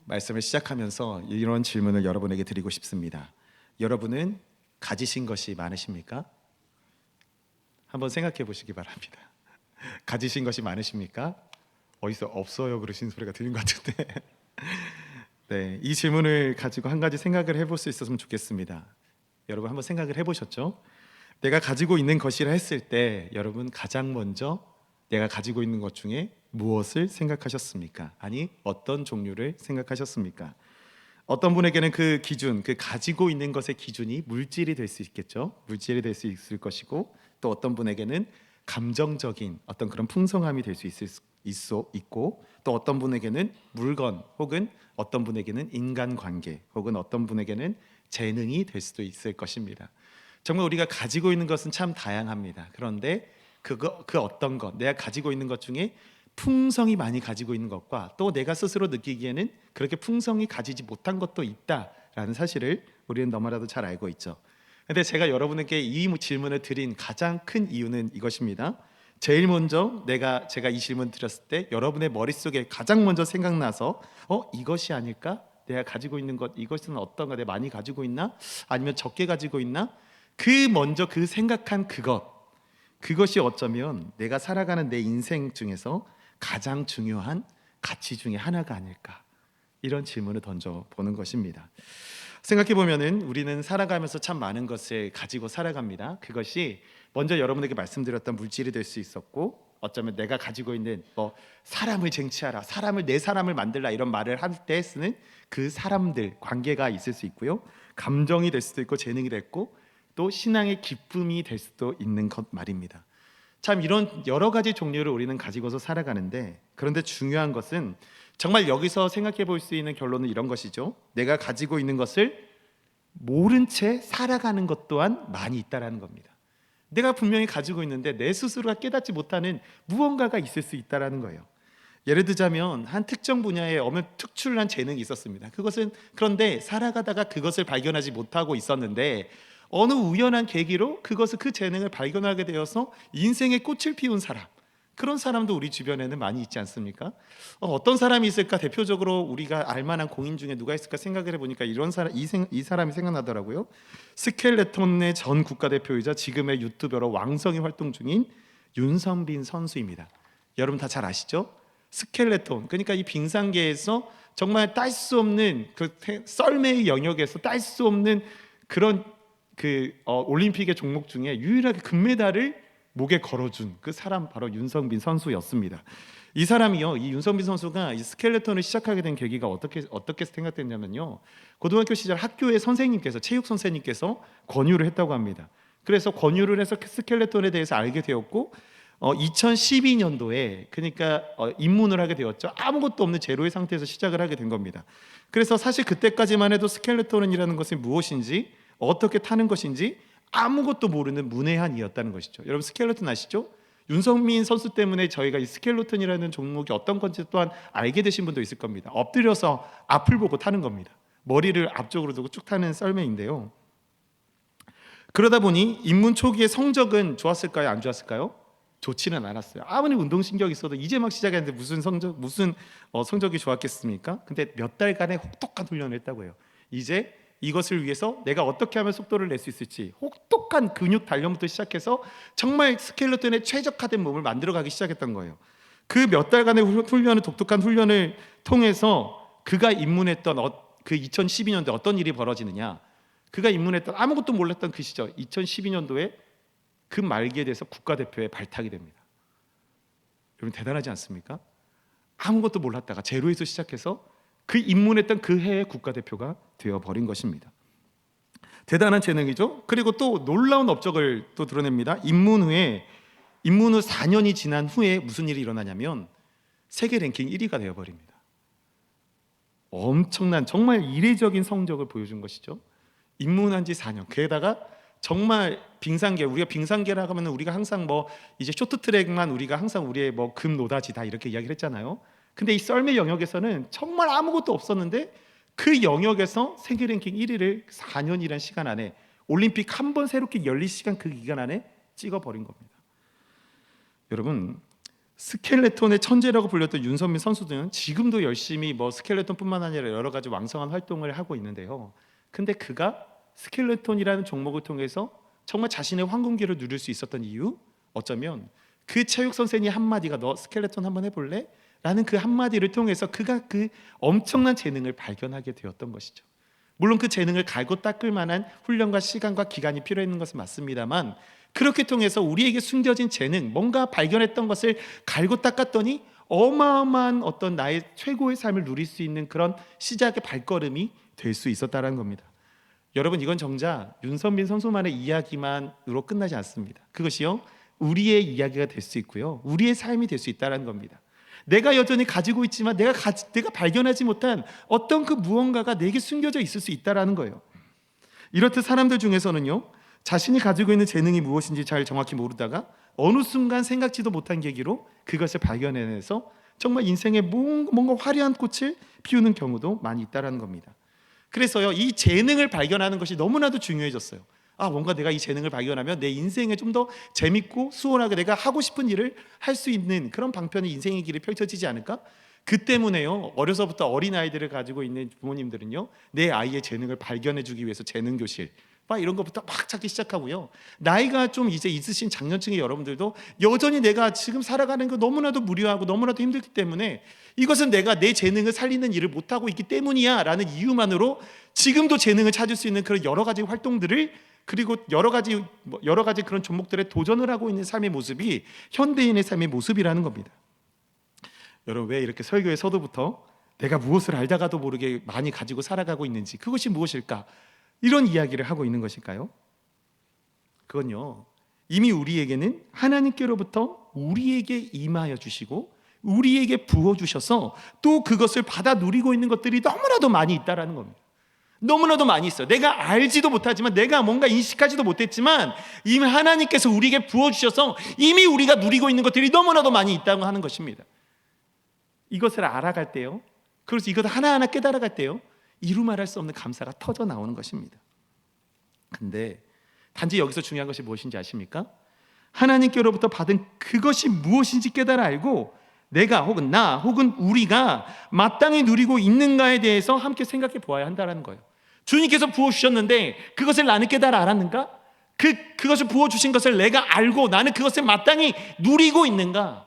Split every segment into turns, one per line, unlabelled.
말씀을 시작하면서 이런 질문을 여러분에게 드리고 싶습니다. 여러분은 가지신 것이 많으십니까? 한번 생각해 보시기 바랍니다. 가지신 것이 많으십니까? 어디서 없어요 그러신 소리가 들린 것 같은데 네, 이 질문을 가지고 한 가지 생각을 해볼 수 있었으면 좋겠습니다. 여러분 한번 생각을 해보셨죠? 내가 가지고 있는 것이라 했을 때 여러분 가장 먼저 내가 가지고 있는 것 중에 무엇을 생각하셨습니까? 아니 어떤 종류를 생각하셨습니까? 어떤 분에게는 그 기준, 그 가지고 있는 것의 기준이 물질이 될 수 있겠죠. 물질이 될 수 있을 것이고, 또 어떤 분에게는 감정적인 어떤 그런 풍성함이 될 수 있고, 또 어떤 분에게는 물건, 혹은 어떤 분에게는 인간관계, 혹은 어떤 분에게는 재능이 될 수도 있을 것입니다. 정말 우리가 가지고 있는 것은 참 다양합니다. 그런데 그 어떤 것, 내가 가지고 있는 것 중에 풍성이 많이 가지고 있는 것과 또 내가 스스로 느끼기에는 그렇게 풍성이 가지지 못한 것도 있다라는 사실을 우리는 너무나도 잘 알고 있죠. 근데 제가 여러분에게 이 질문을 드린 가장 큰 이유는 이것입니다. 제일 먼저 제가 이 질문 드렸을 때 여러분의 머릿속에 가장 먼저 생각나서 이것이 아닐까? 내가 가지고 있는 것, 이것은 어떤가? 내가 많이 가지고 있나? 아니면 적게 가지고 있나? 먼저 그 생각한 그것이 어쩌면 내가 살아가는 내 인생 중에서 가장 중요한 가치 중에 하나가 아닐까, 이런 질문을 던져보는 것입니다. 생각해보면 우리는 살아가면서 참 많은 것을 가지고 살아갑니다. 그것이 먼저 여러분에게 말씀드렸던 물질이 될 수 있었고, 어쩌면 내가 가지고 있는 사람을 쟁취하라, 내 사람을 만들라, 이런 말을 할 때 쓰는 그 사람들, 관계가 있을 수 있고요, 감정이 될 수도 있고, 재능이 됐고, 또 신앙의 기쁨이 될 수도 있는 것 말입니다. 참 이런 여러 가지 종류를 우리는 가지고서 살아가는데, 그런데 중요한 것은 정말 여기서 생각해 볼 수 있는 결론은 이런 것이죠. 내가 가지고 있는 것을 모른 채 살아가는 것 또한 많이 있다라는 겁니다. 내가 분명히 가지고 있는데 내 스스로가 깨닫지 못하는 무언가가 있을 수 있다라는 거예요. 예를 들자면 한 특정 분야에 어느 특출난 재능이 있었습니다. 그런데 살아가다가 그것을 발견하지 못하고 있었는데 어느 우연한 계기로 그 재능을 발견하게 되어서 인생의 꽃을 피운 사람, 그런 사람도 우리 주변에는 많이 있지 않습니까? 어떤 사람이 있을까? 대표적으로 우리가 알만한 공인 중에 누가 있을까 생각을 해보니까 이 사람이 생각나더라고요. 스켈레톤의 전 국가대표이자 지금의 유튜버로 왕성히 활동 중인 윤선빈 선수입니다. 여러분 다 잘 아시죠? 스켈레톤, 그러니까 이 빙상계에서 정말 딸 수 없는 그 썰매의 영역에서 딸 수 없는 그런 올림픽의 종목 중에 유일하게 금메달을 목에 걸어준 그 사람, 바로 윤성빈 선수였습니다. 이 윤성빈 선수가 이 스켈레톤을 시작하게 된 계기가 어떻게 생각됐냐면요, 고등학교 시절 학교의 체육 선생님께서 권유를 했다고 합니다. 그래서 권유를 해서 스켈레톤에 대해서 알게 되었고, 2012년도에 그러니까 입문을 하게 되었죠. 아무것도 없는 제로의 상태에서 시작을 하게 된 겁니다. 그래서 사실 그때까지만 해도 스켈레톤이라는 것이 무엇인지, 어떻게 타는 것인지 아무것도 모르는 문외한 이였다는 것이죠. 여러분 스켈레톤 아시죠? 윤성민 선수 때문에 저희가 이 스켈레톤이라는 종목이 어떤 건지 또한 알게 되신 분도 있을 겁니다. 엎드려서 앞을 보고 타는 겁니다. 머리를 앞쪽으로 두고 쭉 타는 썰매인데요. 그러다 보니 입문 초기에 성적은 좋았을까요? 안 좋았을까요? 좋지는 않았어요. 아무리 운동신경이 있어도 이제 막 시작했는데 무슨 성적이 좋았겠습니까? 근데 몇 달간의 혹독한 훈련을 했다고 해요. 이제 이것을 위해서 내가 어떻게 하면 속도를 낼 수 있을지 혹독한 근육 단련부터 시작해서 정말 스켈레톤에 최적화된 몸을 만들어가기 시작했던 거예요. 그 몇 달간의 독특한 훈련을 통해서 그가 입문했던 그 2012년도에 어떤 일이 벌어지느냐, 그가 입문했던 아무것도 몰랐던 그 시절 2012년도에 그 말기에 대해서 국가대표에 발탁이 됩니다. 여러분 대단하지 않습니까? 아무것도 몰랐다가 제로에서 시작해서 그 입문했던 그 해의 국가대표가 되어버린 것입니다. 대단한 재능이죠. 그리고 또 놀라운 업적을 또 드러냅니다. 입문 후 4년이 지난 후에 무슨 일이 일어나냐면 세계 랭킹 1위가 되어버립니다. 엄청난 정말 이례적인 성적을 보여준 것이죠. 입문한 지 4년. 게다가 정말 우리가 빙상계라고 하면 우리가 항상 이제 쇼트트랙만 우리가 항상 우리의 금노다지다 이렇게 이야기를 했잖아요. 근데 이 썰매 영역에서는 정말 아무것도 없었는데 그 영역에서 세계 랭킹 1위를 4년이라는 시간 안에, 올림픽 한 번 새롭게 열릴 시간 그 기간 안에 찍어버린 겁니다. 여러분 스켈레톤의 천재라고 불렸던 윤선민 선수들은 지금도 열심히 뭐 스켈레톤뿐만 아니라 여러 가지 왕성한 활동을 하고 있는데요. 근데 그가 스켈레톤이라는 종목을 통해서 정말 자신의 황금기를 누릴 수 있었던 이유, 어쩌면 그 체육 선생님 한마디가 너 스켈레톤 한번 해볼래? 라는 그 한마디를 통해서 그가 그 엄청난 재능을 발견하게 되었던 것이죠. 물론 그 재능을 갈고 닦을 만한 훈련과 시간과 기간이 필요했는 것은 맞습니다만, 그렇게 통해서 우리에게 숨겨진 재능, 뭔가 발견했던 것을 갈고 닦았더니 어마어마한 어떤 나의 최고의 삶을 누릴 수 있는 그런 시작의 발걸음이 될 수 있었다는 겁니다. 여러분, 이건 정작 윤선민 선수만의 이야기만으로 끝나지 않습니다. 그것이요, 우리의 이야기가 될 수 있고요, 우리의 삶이 될 수 있다는 겁니다. 내가 여전히 가지고 있지만 내가 발견하지 못한 어떤 그 무언가가 내게 숨겨져 있을 수 있다는 거예요. 이렇듯 사람들 중에서는요, 자신이 가지고 있는 재능이 무엇인지 잘 정확히 모르다가 어느 순간 생각지도 못한 계기로 그것을 발견해내서 정말 인생에 뭔가 화려한 꽃을 피우는 경우도 많이 있다는 겁니다. 그래서요, 이 재능을 발견하는 것이 너무나도 중요해졌어요. 뭔가 내가 이 재능을 발견하면 내 인생에 좀 더 재밌고 수월하게 내가 하고 싶은 일을 할 수 있는 그런 방편의 인생의 길이 펼쳐지지 않을까? 그 때문에요, 어려서부터 어린아이들을 가지고 있는 부모님들은요, 내 아이의 재능을 발견해주기 위해서 재능교실 막 이런 것부터 막 찾기 시작하고요, 나이가 좀 이제 있으신 장년층의 여러분들도 여전히 내가 지금 살아가는 거 너무나도 무료하고 너무나도 힘들기 때문에 이것은 내가 내 재능을 살리는 일을 못하고 있기 때문이야 라는 이유만으로 지금도 재능을 찾을 수 있는 그런 여러 가지 활동들을, 그리고 여러 가지 그런 종목들에 도전을 하고 있는 삶의 모습이 현대인의 삶의 모습이라는 겁니다. 여러분, 왜 이렇게 설교의 서두부터 내가 무엇을 알다가도 모르게 많이 가지고 살아가고 있는지, 그것이 무엇일까, 이런 이야기를 하고 있는 것일까요? 그건요, 이미 우리에게는 하나님께로부터 우리에게 임하여 주시고 우리에게 부어주셔서 또 그것을 받아 누리고 있는 것들이 너무나도 많이 있다는 겁니다. 너무나도 많이 있어요. 내가 알지도 못하지만, 내가 뭔가 인식하지도 못했지만 이미 하나님께서 우리에게 부어주셔서 이미 우리가 누리고 있는 것들이 너무나도 많이 있다고 하는 것입니다. 이것을 알아갈 때요, 그래서 이것을 하나하나 깨달아갈 때요, 이루 말할 수 없는 감사가 터져 나오는 것입니다. 근데 단지 여기서 중요한 것이 무엇인지 아십니까? 하나님께로부터 받은 그것이 무엇인지 깨달아 알고 내가 혹은 나 혹은 우리가 마땅히 누리고 있는가에 대해서 함께 생각해 보아야 한다는 거예요. 주님께서 부어주셨는데 그것을 나는 깨달아 알았는가? 그것을 부어주신 것을 내가 알고 나는 그것을 마땅히 누리고 있는가?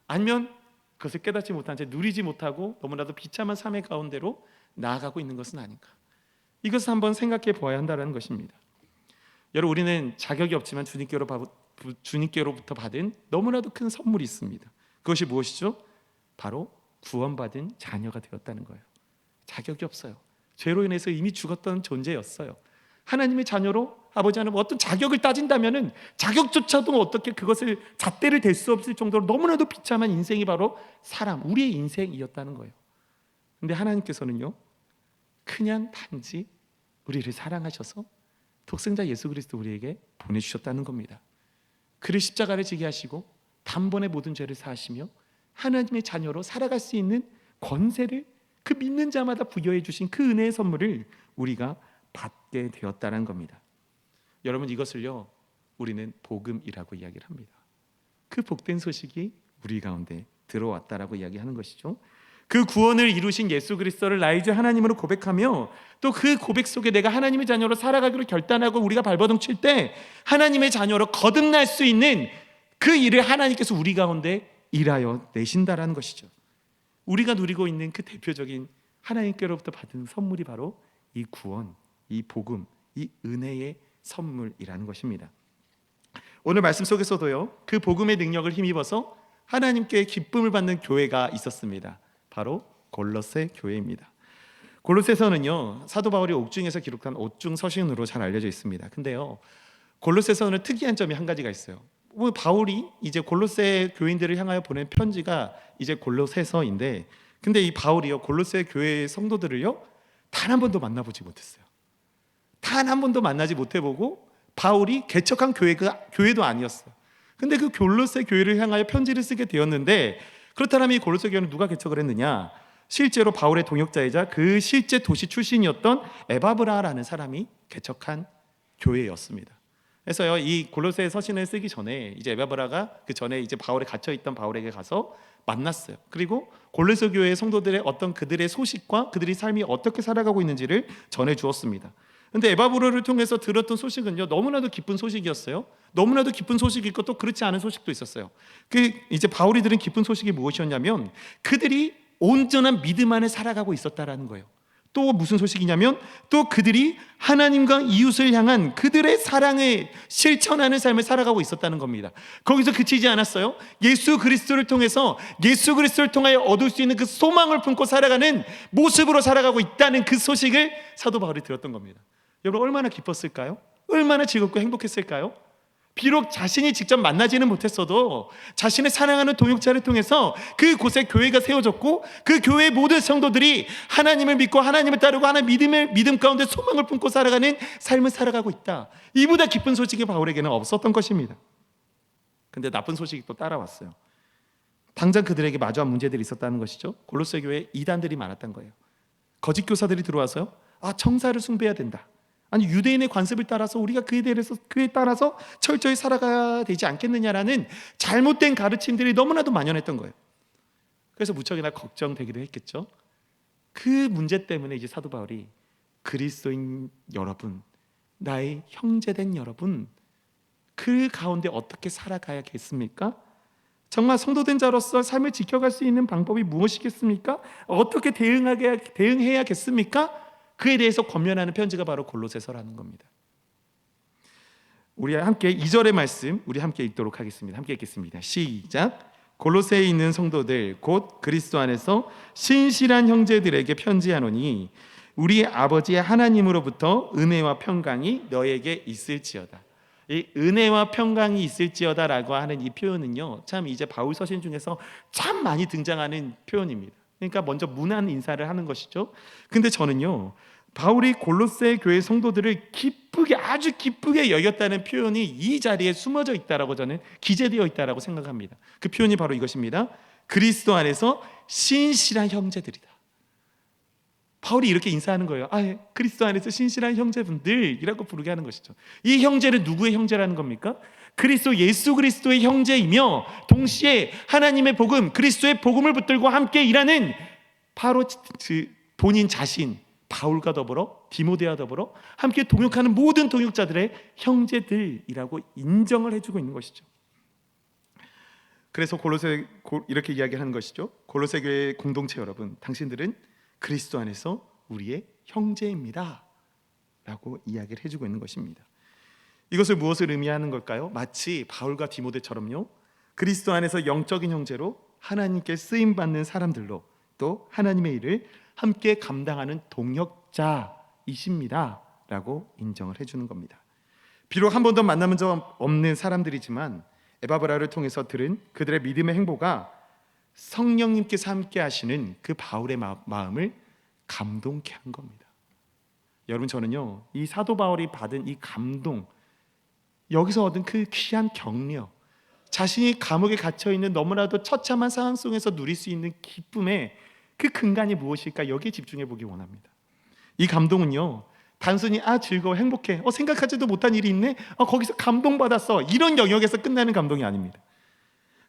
아니면 그것을 깨닫지 못한 채 누리지 못하고 너무나도 비참한 삶의 가운데로 나아가고 있는 것은 아닌가? 이것을 한번 생각해 보아야 한다는 것입니다. 여러분, 우리는 자격이 없지만 주님께로부터 받은 너무나도 큰 선물이 있습니다. 그것이 무엇이죠? 바로 구원받은 자녀가 되었다는 거예요. 자격이 없어요. 죄로 인해서 이미 죽었던 존재였어요. 하나님의 자녀로 아버지 하나님 어떤 자격을 따진다면은 자격조차도 어떻게 그것을 잣대를 댈 수 없을 정도로 너무나도 비참한 인생이 바로 우리의 인생이었다는 거예요. 근데 하나님께서는요, 그냥 단지 우리를 사랑하셔서 독생자 예수 그리스도 우리에게 보내주셨다는 겁니다. 그를 십자가를 지게 하시고 단번에 모든 죄를 사하시며 하나님의 자녀로 살아갈 수 있는 권세를 그 믿는 자마다 부여해 주신 그 은혜의 선물을 우리가 받게 되었다는 겁니다. 여러분, 이것을요, 우리는 복음이라고 이야기를 합니다. 그 복된 소식이 우리 가운데 들어왔다라고 이야기하는 것이죠. 그 구원을 이루신 예수 그리스도를 나의 주 하나님으로 고백하며 또 그 고백 속에 내가 하나님의 자녀로 살아가기로 결단하고 우리가 발버둥 칠 때 하나님의 자녀로 거듭날 수 있는 그 일을 하나님께서 우리 가운데 일하여 내신다라는 것이죠. 우리가 누리고 있는 그 대표적인 하나님께로부터 받은 선물이 바로 이 구원, 이 복음, 이 은혜의 선물이라는 것입니다. 오늘 말씀 속에서도요, 그 복음의 능력을 힘입어서 하나님께 기쁨을 받는 교회가 있었습니다. 바로 골로새 교회입니다. 골로새서는요, 사도 바울이 옥중에서 기록한 옥중 서신으로 잘 알려져 있습니다. 근데요, 골로새서는 특이한 점이 한 가지가 있어요. 바울이 이제 골로새 교인들을 향하여 보낸 편지가 이제 골로새서인데, 근데 이 바울이요, 골로새 교회 성도들을요, 단 한 번도 만나보지 못했어요. 단 한 번도 만나지 못해보고 바울이 개척한 교회도 아니었어요. 근데 그 골로새 교회를 향하여 편지를 쓰게 되었는데, 그렇다면 이 골로새 교회는 누가 개척을 했느냐? 실제로 바울의 동역자이자 그 실제 도시 출신이었던 에바브라라는 사람이 개척한 교회였습니다. 그래서요, 이 골로새 서신을 쓰기 전에 이제 에바브라가 그 전에 이제 바울에 갇혀 있던 바울에게 가서 만났어요. 그리고 골로새 교회의 성도들의 어떤 그들의 소식과 그들의 삶이 어떻게 살아가고 있는지를 전해 주었습니다. 근데 에바브라를 통해서 들었던 소식은요, 너무나도 기쁜 소식이었어요. 너무나도 기쁜 소식이 있고 또 그렇지 않은 소식도 있었어요. 그 이제 바울이 들은 기쁜 소식이 무엇이었냐면 그들이 온전한 믿음 안에 살아가고 있었다라는 거예요. 또 무슨 소식이냐면 또 그들이 하나님과 이웃을 향한 그들의 사랑을 실천하는 삶을 살아가고 있었다는 겁니다. 거기서 그치지 않았어요. 예수 그리스도를 통해서 예수 그리스도를 통하여 얻을 수 있는 그 소망을 품고 살아가는 모습으로 살아가고 있다는 그 소식을 사도 바울이 들었던 겁니다. 여러분 얼마나 기뻤을까요? 얼마나 즐겁고 행복했을까요? 비록 자신이 직접 만나지는 못했어도 자신의 사랑하는 동역자를 통해서 그곳에 교회가 세워졌고 그 교회의 모든 성도들이 하나님을 믿고 하나님을 따르고 하나님의 믿음 가운데 소망을 품고 살아가는 삶을 살아가고 있다. 이보다 기쁜 소식이 바울에게는 없었던 것입니다. 근데 나쁜 소식이 또 따라왔어요. 당장 그들에게 마주한 문제들이 있었다는 것이죠. 골로새 교회에 이단들이 많았던 거예요. 거짓 교사들이 들어와서요, 청사를 숭배해야 된다. 아니 유대인의 관습을 따라서 우리가 그에 따라서 철저히 살아가야 되지 않겠느냐라는 잘못된 가르침들이 너무나도 만연했던 거예요. 그래서 무척이나 걱정되기도 했겠죠. 그 문제 때문에 이제 사도 바울이 그리스도인 여러분, 나의 형제된 여러분, 그 가운데 어떻게 살아가야겠습니까? 정말 성도된 자로서 삶을 지켜갈 수 있는 방법이 무엇이겠습니까? 어떻게 대응해야겠습니까? 그에 대해서 권면하는 편지가 바로 골로새서라는 겁니다. 우리 함께 2절의 말씀 우리 함께 읽도록 하겠습니다. 함께 읽겠습니다. 시작. 골로새에 있는 성도들 곧 그리스도 안에서 신실한 형제들에게 편지하노니 우리 아버지 하나님으로부터 은혜와 평강이 너에게 있을지어다. 이 은혜와 평강이 있을지어다라고 하는 이 표현은요, 참 이제 바울 서신 중에서 참 많이 등장하는 표현입니다. 그러니까 먼저 문안 인사를 하는 것이죠. 근데 저는요, 바울이 골로새 교회 성도들을 기쁘게, 아주 기쁘게 여겼다는 표현이 이 자리에 숨어져 있다라고 저는 기재되어 있다라고 생각합니다. 그 표현이 바로 이것입니다. 그리스도 안에서 신실한 형제들이다. 바울이 이렇게 인사하는 거예요. 그리스도 안에서 신실한 형제분들이라고 부르게 하는 것이죠. 이 형제는 누구의 형제라는 겁니까? 그리스도 예수 그리스도의 형제이며 동시에 하나님의 복음, 그리스도의 복음을 붙들고 함께 일하는 바로 본인 자신 바울과 더불어 디모데와 더불어 함께 동역하는 모든 동역자들의 형제들이라고 인정을 해주고 있는 것이죠. 그래서 골로새 이렇게 이야기하는 것이죠. 골로새 교회 공동체 여러분, 당신들은 그리스도 안에서 우리의 형제입니다 라고 이야기를 해주고 있는 것입니다. 이것을 무엇을 의미하는 걸까요? 마치 바울과 디모데처럼요, 그리스도 안에서 영적인 형제로 하나님께 쓰임받는 사람들로 또 하나님의 일을 함께 감당하는 동역자이십니다 라고 인정을 해주는 겁니다. 비록 한 번도 만나본 적 없는 사람들이지만 에바브라를 통해서 들은 그들의 믿음의 행보가 성령님께서 함께 하시는 그 바울의 마음을 감동케 한 겁니다. 여러분, 저는요, 이 사도 바울이 받은 이 감동, 여기서 얻은 그 귀한 격려, 자신이 감옥에 갇혀있는 너무나도 처참한 상황 속에서 누릴 수 있는 기쁨의 그 근간이 무엇일까, 여기에 집중해 보기 원합니다. 이 감동은요, 단순히 즐거워 행복해, 생각하지도 못한 일이 있네, 거기서 감동받았어, 이런 영역에서 끝나는 감동이 아닙니다.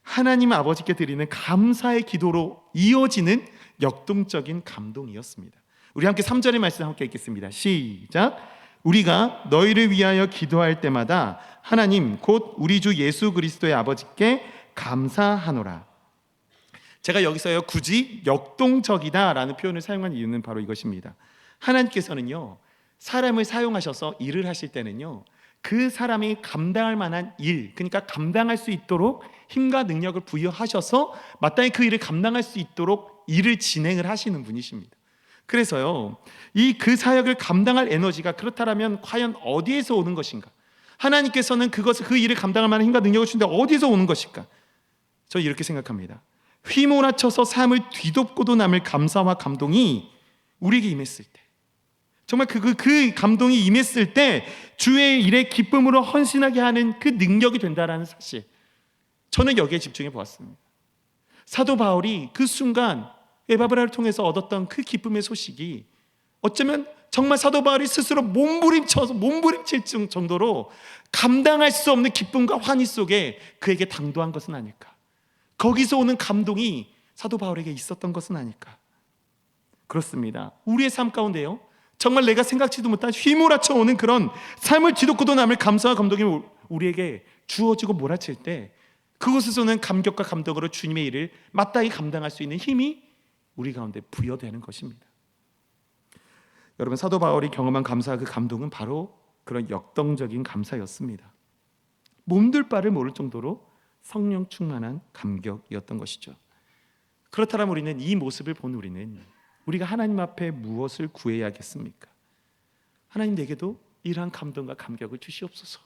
하나님 아버지께 드리는 감사의 기도로 이어지는 역동적인 감동이었습니다. 우리 함께 3절의 말씀 함께 읽겠습니다. 시작. 우리가 너희를 위하여 기도할 때마다 하나님 곧 우리 주 예수 그리스도의 아버지께 감사하노라. 제가 여기서요, 굳이 역동적이다라는 표현을 사용한 이유는 바로 이것입니다. 하나님께서는요, 사람을 사용하셔서 일을 하실 때는요, 그 사람이 감당할 만한 일, 그러니까 감당할 수 있도록 힘과 능력을 부여하셔서 마땅히 그 일을 감당할 수 있도록 일을 진행을 하시는 분이십니다. 그래서요, 그 사역을 감당할 에너지가 그렇다면 과연 어디에서 오는 것인가? 하나님께서는 그 일을 감당할 만한 힘과 능력을 주는데 어디서 오는 것일까? 저 이렇게 생각합니다. 휘몰아쳐서 삶을 뒤덮고도 남을 감사와 감동이 우리에게 임했을 때, 정말 그 감동이 임했을 때 주의 일에 기쁨으로 헌신하게 하는 그 능력이 된다는 사실, 저는 여기에 집중해 보았습니다. 사도 바울이 그 순간 에바브라를 통해서 얻었던 그 기쁨의 소식이 어쩌면 정말 사도 바울이 스스로 몸부림칠 정도로 감당할 수 없는 기쁨과 환희 속에 그에게 당도한 것은 아닐까. 거기서 오는 감동이 사도 바울에게 있었던 것은 아닐까. 그렇습니다. 우리의 삶 가운데요, 정말 내가 생각지도 못한 휘몰아쳐 오는 그런 삶을 뒤덮고도 남을 감사와 감동이 우리에게 주어지고 몰아칠 때 그곳에서는 감격과 감동으로 주님의 일을 마땅히 감당할 수 있는 힘이 우리 가운데 부여되는 것입니다. 여러분, 사도 바울이 경험한 감사와 그 감동은 바로 그런 역동적인 감사였습니다. 몸둘 바를 모를 정도로 성령 충만한 감격이었던 것이죠. 그렇다면 우리는 이 모습을 본 우리가 하나님 앞에 무엇을 구해야겠습니까? 하나님, 내게도 이러한 감동과 감격을 주시옵소서.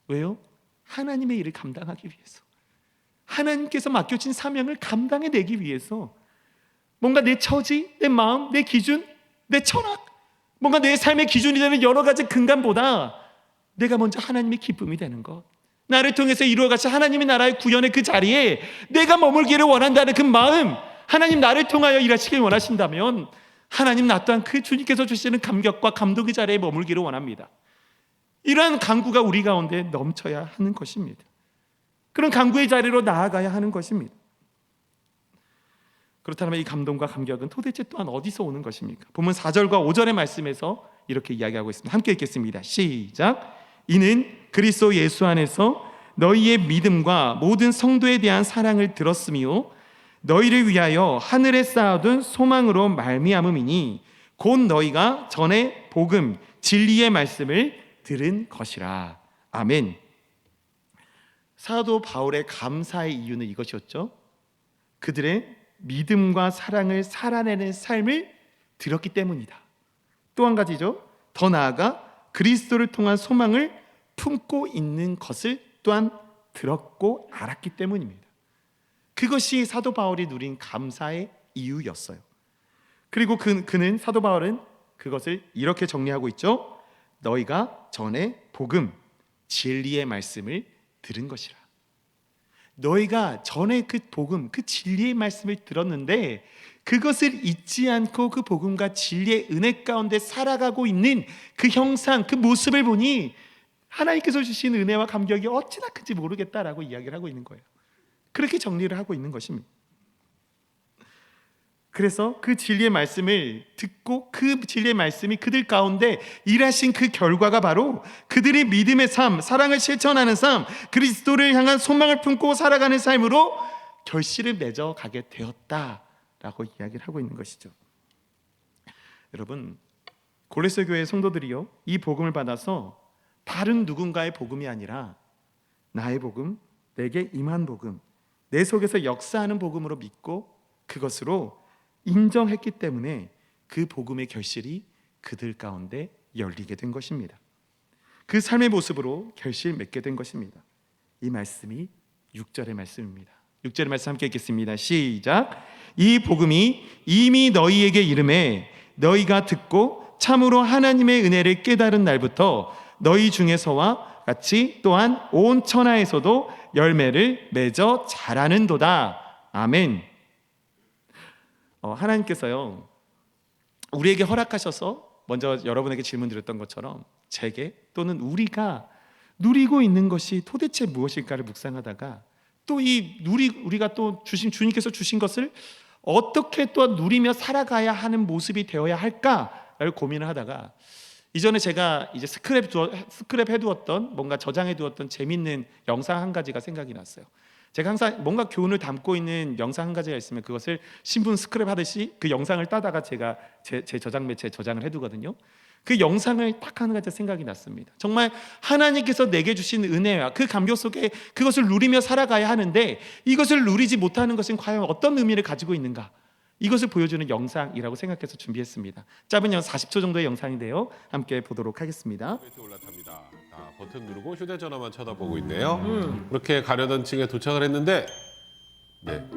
왜요? 하나님의 일을 감당하기 위해서, 하나님께서 맡겨진 사명을 감당해내기 위해서 뭔가 내 처지, 내 마음, 내 기준, 내 철학, 뭔가 내 삶의 기준이 되는 여러 가지 근간보다 내가 먼저 하나님의 기쁨이 되는 것, 나를 통해서 이루어가신 하나님의 나라의 구현의 그 자리에 내가 머물기를 원한다는 그 마음, 하나님 나를 통하여 일하시길 원하신다면 하나님 나 또한 그 주님께서 주시는 감격과 감동의 자리에 머물기를 원합니다. 이러한 간구가 우리 가운데 넘쳐야 하는 것입니다. 그런 간구의 자리로 나아가야 하는 것입니다. 그렇다면 이 감동과 감격은 도대체 또한 어디서 오는 것입니까? 본문 4절과 5절의 말씀에서 이렇게 이야기하고 있습니다. 함께 읽겠습니다. 시작. 이는 그리스도 예수 안에서 너희의 믿음과 모든 성도에 대한 사랑을 들었으며 너희를 위하여 하늘에 쌓아둔 소망으로 말미암음이니 곧 너희가 전에 복음 진리의 말씀을 들은 것이라. 아멘. 사도 바울의 감사의 이유는 이것이었죠. 그들의 믿음과 사랑을 살아내는 삶을 들었기 때문이다. 또 한 가지죠. 더 나아가 그리스도를 통한 소망을 품고 있는 것을 또한 들었고 알았기 때문입니다. 그것이 사도 바울이 누린 감사의 이유였어요. 그리고 그는 사도 바울은 그것을 이렇게 정리하고 있죠. 너희가 전에 복음 진리의 말씀을 들은 것이라. 너희가 전에 그 복음, 그 진리의 말씀을 들었는데 그것을 잊지 않고 그 복음과 진리의 은혜 가운데 살아가고 있는 그 형상, 그 모습을 보니 하나님께서 주신 은혜와 감격이 어찌나 큰지 모르겠다라고 이야기를 하고 있는 거예요. 그렇게 정리를 하고 있는 것입니다. 그래서 그 진리의 말씀을 듣고 그 진리의 말씀이 그들 가운데 일하신 그 결과가 바로 그들의 믿음의 삶, 사랑을 실천하는 삶, 그리스도를 향한 소망을 품고 살아가는 삶으로 결실을 맺어가게 되었다라고 이야기를 하고 있는 것이죠. 여러분, 골로새 교회의 성도들이요, 이 복음을 받아서 다른 누군가의 복음이 아니라 나의 복음, 내게 임한 복음, 내 속에서 역사하는 복음으로 믿고 그것으로 인정했기 때문에 그 복음의 결실이 그들 가운데 열리게 된 것입니다. 그 삶의 모습으로 결실 맺게 된 것입니다. 이 말씀이 6절의 말씀입니다. 6절의 말씀 함께 읽겠습니다. 시작. 이 복음이 이미 너희에게 이름에 너희가 듣고 참으로 하나님의 은혜를 깨달은 날부터 너희 중에서와 같이 또한 온 천하에서도 열매를 맺어 자라는도다. 아멘. 하나님께서요, 우리에게 허락하셔서 먼저 여러분에게 질문 드렸던 것처럼 제게 또는 우리가 누리고 있는 것이 도대체 무엇일까를 묵상하다가 또 우리가 또 주님께서 주신 것을 어떻게 또 누리며 살아가야 하는 모습이 되어야 할까를 고민을 하다가 이전에 제가 이제 스크랩 해두었던, 뭔가 저장해두었던 재밌는 영상 한 가지가 생각이 났어요. 제가 항상 뭔가 교훈을 담고 있는 영상 한 가지가 있으면 그것을 신문 스크랩 하듯이 그 영상을 따다가 제가 제 저장 매체에 저장을 해두거든요. 그 영상을 딱 한 가지 생각이 났습니다. 정말 하나님께서 내게 주신 은혜와 그 감격 속에 그것을 누리며 살아가야 하는데 이것을 누리지 못하는 것은 과연 어떤 의미를 가지고 있는가, 이것을 보여주는 영상이라고 생각해서 준비했습니다. 짧은 40초 정도의 영상인데요, 함께 보도록 하겠습니다.
올라탑니다. 버튼 누르고 휴대전화만 쳐다보고 있네요. 그렇게 가려던 층에 도착을 했는데 네,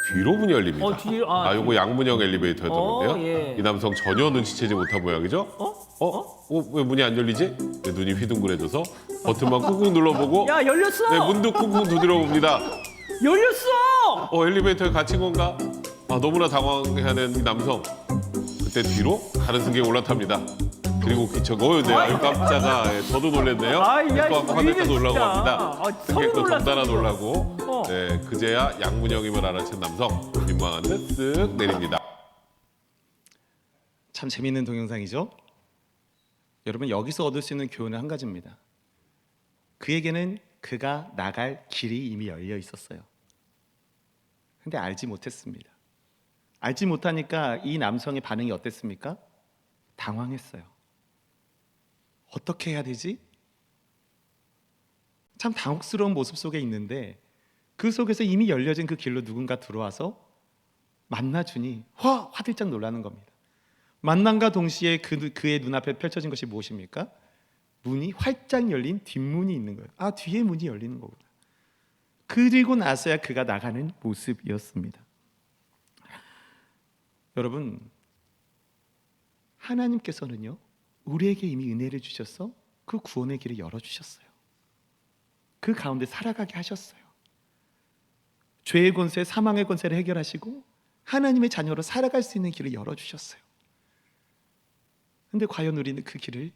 뒤로 문이 열립니다. 요거 양문형 엘리베이터였던 건데요.
예.
이 남성 전혀 눈치채지 못한 모양이죠. 왜 문이 안 열리지? 네, 눈이 휘둥그레져서 버튼만 꾹꾹 눌러보고
야, 열렸어.
네, 문도 꾹꾹 두드려 봅니다.
열렸어.
엘리베이터에 갇힌 건가? 너무나 당황해하는 이 남성. 그때 뒤로 다른 승객이 올라탑니다. 그리고 네, 아유 깜짝아. 예, 저도 놀랐네요. 또 화들짝 놀라고 합니다. 승객도 덩달아 놀라고. 네, 그제야 양문형임을 알아챈 남성 민망한 듯 쓱 내립니다.
참 재미있는 동영상이죠. 여러분, 여기서 얻을 수 있는 교훈은 한 가지입니다. 그에게는 그가 나갈 길이 이미 열려 있었어요. 근데 알지 못했습니다. 알지 못하니까 이 남성의 반응이 어땠습니까? 당황했어요. 어떻게 해야 되지? 참 당혹스러운 모습 속에 있는데 그 속에서 이미 열려진 그 길로 누군가 들어와서 만나주니 화들짝 놀라는 겁니다. 만남과 동시에 그의 눈앞에 펼쳐진 것이 무엇입니까? 문이 활짝 열린 뒷문이 있는 거예요. 아, 뒤에 문이 열리는 거구나. 그리고 나서야 그가 나가는 모습이었습니다. 여러분, 하나님께서는요, 우리에게 이미 은혜를 주셔서 그 구원의 길을 열어주셨어요. 그 가운데 살아가게 하셨어요. 죄의 권세, 사망의 권세를 해결하시고 하나님의 자녀로 살아갈 수 있는 길을 열어주셨어요. 근데 과연 우리는 그 길을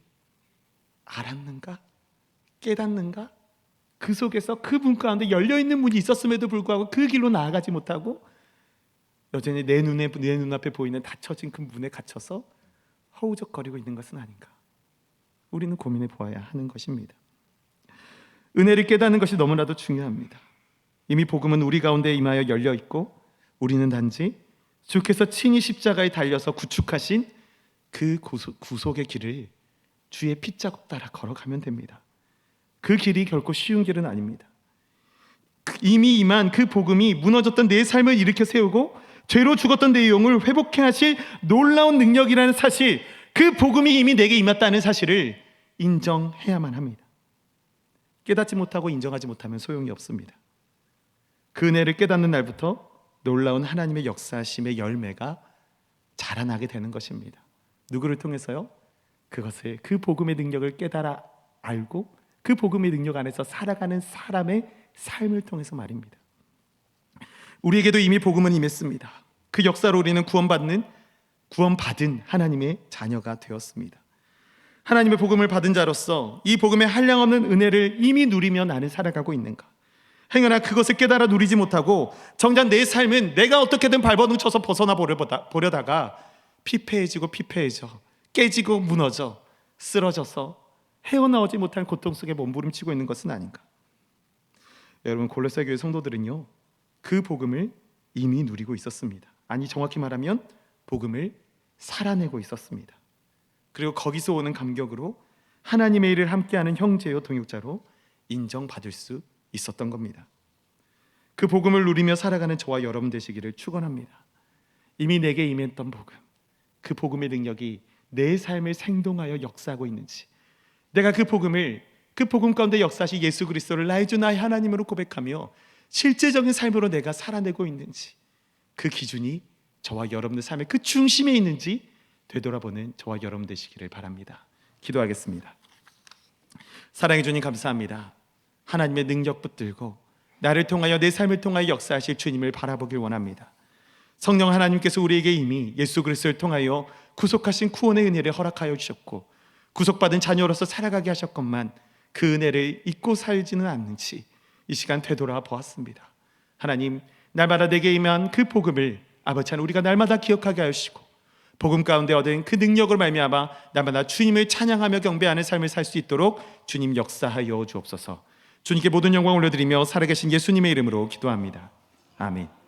알았는가? 깨닫는가? 그 속에서 그 문 가운데 열려있는 문이 있었음에도 불구하고 그 길로 나아가지 못하고 여전히 내 눈앞에 보이는 닫혀진 그 문에 갇혀서 허우적거리고 있는 것은 아닌가? 우리는 고민해 보아야 하는 것입니다. 은혜를 깨닫는 것이 너무나도 중요합니다. 이미 복음은 우리 가운데 임하여 열려 있고 우리는 단지 주께서 친히 십자가에 달려서 구축하신 그 구속의 길을 주의 핏자국 따라 걸어가면 됩니다. 그 길이 결코 쉬운 길은 아닙니다. 이미 임한 그 복음이 무너졌던 내 삶을 일으켜 세우고 죄로 죽었던 내 영을 회복해 하실 놀라운 능력이라는 사실, 그 복음이 이미 내게 임했다는 사실을 인정해야만 합니다. 깨닫지 못하고 인정하지 못하면 소용이 없습니다. 그 은혜를 깨닫는 날부터 놀라운 하나님의 역사심의 열매가 자라나게 되는 것입니다. 누구를 통해서요? 그것을, 그 복음의 능력을 깨달아 알고 그 복음의 능력 안에서 살아가는 사람의 삶을 통해서 말입니다. 우리에게도 이미 복음은 임했습니다. 그 역사로 우리는 구원받은 하나님의 자녀가 되었습니다. 하나님의 복음을 받은 자로서 이 복음의 한량없는 은혜를 이미 누리며 나는 살아가고 있는가? 행여나 그것을 깨달아 누리지 못하고 정작 내 삶은 내가 어떻게든 발버둥쳐서 벗어나 보려다가 피폐해져 깨지고 무너져 쓰러져서 헤어나오지 못한 고통 속에 몸부림치고 있는 것은 아닌가? 여러분, 골로새 교회 성도들은요, 그 복음을 이미 누리고 있었습니다. 아니, 정확히 말하면 복음을 살아내고 있었습니다. 그리고 거기서 오는 감격으로 하나님의 일을 함께하는 형제요 동역자로 인정받을 수 있었던 겁니다. 그 복음을 누리며 살아가는 저와 여러분 되시기를 축원합니다. 이미 내게 임했던 복음, 그 복음의 능력이 내 삶을 생동하여 역사하고 있는지, 내가 그 복음 가운데 역사하신 예수 그리스도를 나의 주 나의 하나님으로 고백하며 실제적인 삶으로 내가 살아내고 있는지, 그 기준이 저와 여러분의 삶의 그 중심에 있는지 되돌아보는 저와 여러분 되시기를 바랍니다. 기도하겠습니다. 사랑해 주님, 감사합니다. 하나님의 능력 붙들고 나를 통하여, 내 삶을 통하여 역사하실 주님을 바라보길 원합니다. 성령 하나님께서 우리에게 이미 예수 그리스도를 통하여 구속하신 구원의 은혜를 허락하여 주셨고 구속받은 자녀로서 살아가게 하셨건만 그 은혜를 잊고 살지는 않는지 이 시간 되돌아 보았습니다. 하나님, 날마다 내게 임한 그 복음을 아버지 하나님, 우리가 날마다 기억하게 하시고 복음 가운데 얻은 그 능력으로 말미암아 날마다 주님을 찬양하며 경배하는 삶을 살 수 있도록 주님 역사하여 주옵소서. 주님께 모든 영광을 올려드리며 살아계신 예수님의 이름으로 기도합니다. 아멘.